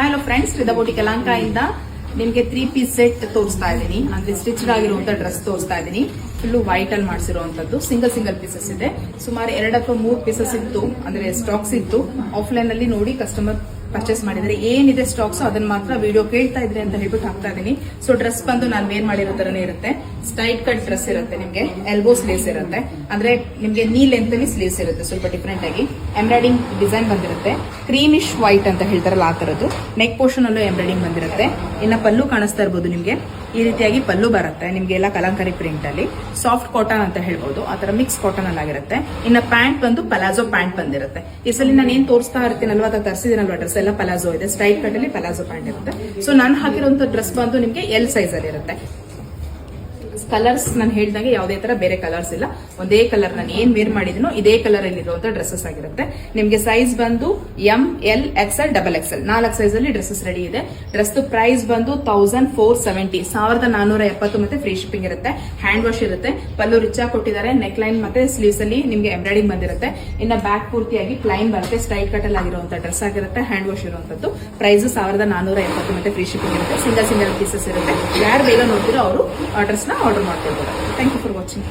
Hello friends, ರಿದಬೋಟಿ ಕಲಾಂಕ ಇಂದ ನಿಮ್ಗೆ 3 piece set ತೋರಿಸ್ತಾ ಇದ್ದೀನಿ. ಅಂದ್ರೆ ಸ್ಟಿಚ್ ಆಗಿರುವಂತ ಡ್ರೆಸ್ ತೋರಿಸ್ತಾ ಇದ್ದೀನಿ. ಫುಲ್ ವೈಟ್ ಅಲ್ಲಿ ಮಾಡಿಸಿರುವಂತದ್ದು ಸಿಂಗಲ್ ಪೀಸಸ್ ಇದೆ. ಸುಮಾರು 2 ಅಥವಾ 3 ಪೀಸಸ್ ಇತ್ತು, ಅಂದ್ರೆ ಸ್ಟಾಕ್ಸ್ ಇತ್ತು. ಆಫ್ಲೈನ್ ಅಲ್ಲಿ ನೋಡಿ ಕಸ್ಟಮರ್ ಪರ್ಚೇಸ್ ಮಾಡಿದ್ರೆ ಏನಿದೆ ಸ್ಟಾಕ್ಸ್ ಅದನ್ನ ಮಾತ್ರ ವಿಡಿಯೋ ಕೇಳ್ತಾ ಇದ್ರೆ ಅಂತ ಹೇಳ್ಬಿಟ್ಟು ಹಾಕ್ತಾ ಇದೀನಿ. ಸೊ ಡ್ರೆಸ್ ಬಂದು ನಾನು ವೇರ್ ಮಾಡಿರೋ ತರನೇ ಇರುತ್ತೆ. ಸ್ಟೈಟ್ ಕಟ್ ಡ್ರೆಸ್ ಇರುತ್ತೆ, ನಿಮ್ಗೆ ಎಲ್ಬೋ ಸ್ಲೀವ್ಸ್ ಇರುತ್ತೆ, ಅಂದ್ರೆ ನಿಮ್ಗೆ ನೀ ಲೆಂತ್ ಅಲ್ಲಿ ಸ್ಲೀವ್ಸ್ ಇರುತ್ತೆ. ಸ್ವಲ್ಪ ಡಿಫ್ರೆಂಟ್ ಆಗಿ ಎಂಬ್ರಾಯ್ಡಿಂಗ್ ಡಿಸೈನ್ ಬಂದಿರುತ್ತೆ. ಕ್ರೀಮಿಶ್ ವೈಟ್ ಅಂತ ಹೇಳ್ತಾರಲ್ಲ ಆ ತರದ್ದು. ನೆಕ್ ಪೋರ್ಷನ್ ಅಲ್ಲೂ ಎಂಬ್ರಾಯ್ಡಿಂಗ್ ಬಂದಿರುತ್ತೆ. ಇನ್ನ ಪಲ್ಲು ಕಾಣಿಸ್ತಾ ಇರ್ಬೋದು ನಿಮ್ಗೆ, ಈ ರೀತಿಯಾಗಿ ಪಲ್ಲು ಬರುತ್ತೆ ನಿಮ್ಗೆ ಎಲ್ಲ ಕಲಂಕಾರಿ ಪ್ರಿಂಟ್ ಅಲ್ಲಿ. ಸಾಫ್ಟ್ ಕಾಟನ್ ಅಂತ ಹೇಳ್ಬೋದು, ಆ ತರ ಮಿಕ್ಸ್ ಕಾಟನ್ ಅಲ್ಲಿ ಆಗಿರುತ್ತೆ. ಇನ್ನ ಪ್ಯಾಂಟ್ ಬಂದು ಪಲಾಜೋ ಪ್ಯಾಂಟ್ ಬಂದಿರುತ್ತೆ. ಈ ಸಲ ನಾನು ಏನ್ ತೋರಿಸ್ತಾ ಇರ್ತೀನಲ್ವಾ, ಅದ ತರಿಸಿದಿನಲ್ವಾ ಡ್ರೆಸ್ ಎಲ್ಲ ಪಲಾಜೋ ಇದೆ. ಸ್ಟ್ರೈಟ್ ಕಟ್ ಅಲ್ಲಿ ಪಲಾಜೋ ಪ್ಯಾಂಟ್ ಇರುತ್ತೆ. ಸೊ ನಾನು ಹಾಕಿರುವಂತ ಡ್ರೆಸ್ ಬಂದು ನಿಮ್ಗೆ ಎಲ್ ಸೈಜ್ ಅಲ್ಲಿ ಇರುತ್ತೆ. ಕಲರ್ಸ್ ನಾನು ಹೇಳಿದಂಗೆ ಯಾವುದೇ ತರ ಬೇರೆ ಕಲರ್ಸ್ ಇಲ್ಲ, ಒಂದೇ ಕಲರ್ ನಾನು ಏನ್ ವೇರ್ ಮಾಡಿದೀನೋ ಇದೇ ಕಲರ್ ಅಲ್ಲಿ ಇರುವಂತ ಡ್ರೆಸ್ಸಸ್ ಆಗಿರುತ್ತೆ. ನಿಮ್ಗೆ ಸೈಜ್ ಬಂದು M, L, XL, double XL 4 size ಅಲ್ಲಿ ಡ್ರೆಸ್ಸಸ್ ರೆಡಿ ಇದೆ. ಡ್ರೆಸ್ ಪ್ರೈಸ್ ಬಂದು 1470 1470 ಮತ್ತೆ ಫ್ರೀ ಶಿಪ್ಪಿಂಗ್ ಇರುತ್ತೆ. ಹ್ಯಾಂಡ್ ವಾಶ್ ಇರುತ್ತೆ. ಪಲ್ಲು ರಿಚ್ ಆಗಿ ಕೊಟ್ಟಿದ್ದಾರೆ. ನೆಕ್ ಲೈನ್ ಮತ್ತೆ ಸ್ಲೀವ್ಸ್ ಅಲ್ಲಿ ನಿಮ್ಗೆ ಎಂಬ್ರಾಯ್ಡಿಂಗ್ ಬಂದಿರುತ್ತೆ. ಇನ್ನ ಬ್ಯಾಕ್ ಪೂರ್ತಿಯಾಗಿ ಪ್ಲೈನ್ ಬರುತ್ತೆ. ಸ್ಟ್ರೈಟ್ ಕಟ್ ಅಲ್ಲಿ ಆಗಿರುವಂತ ಡ್ರೆಸ್ ಆಗಿರುತ್ತೆ. ಹ್ಯಾಂಡ್ ವಾಶ್ ಇರುವಂತದ್ದು. ಪ್ರೈಸ್ 1470 ಮತ್ತೆ ಫ್ರೀ ಶಿಪ್ಪಿಂಗ್ ಇರುತ್ತೆ. ಸಿಂಗಲ್ ಪೀಸಸ್ ಇರುತ್ತೆ. ಯಾರು ಬೇಗ ನೋಡ್ತೀರೋ ಅವರು ಡ್ರೆಸ್ ನ ಆರ್ಡರ್ ಮಾಡ್ಕೊಳ್ಬೋದು. Thank you for watching.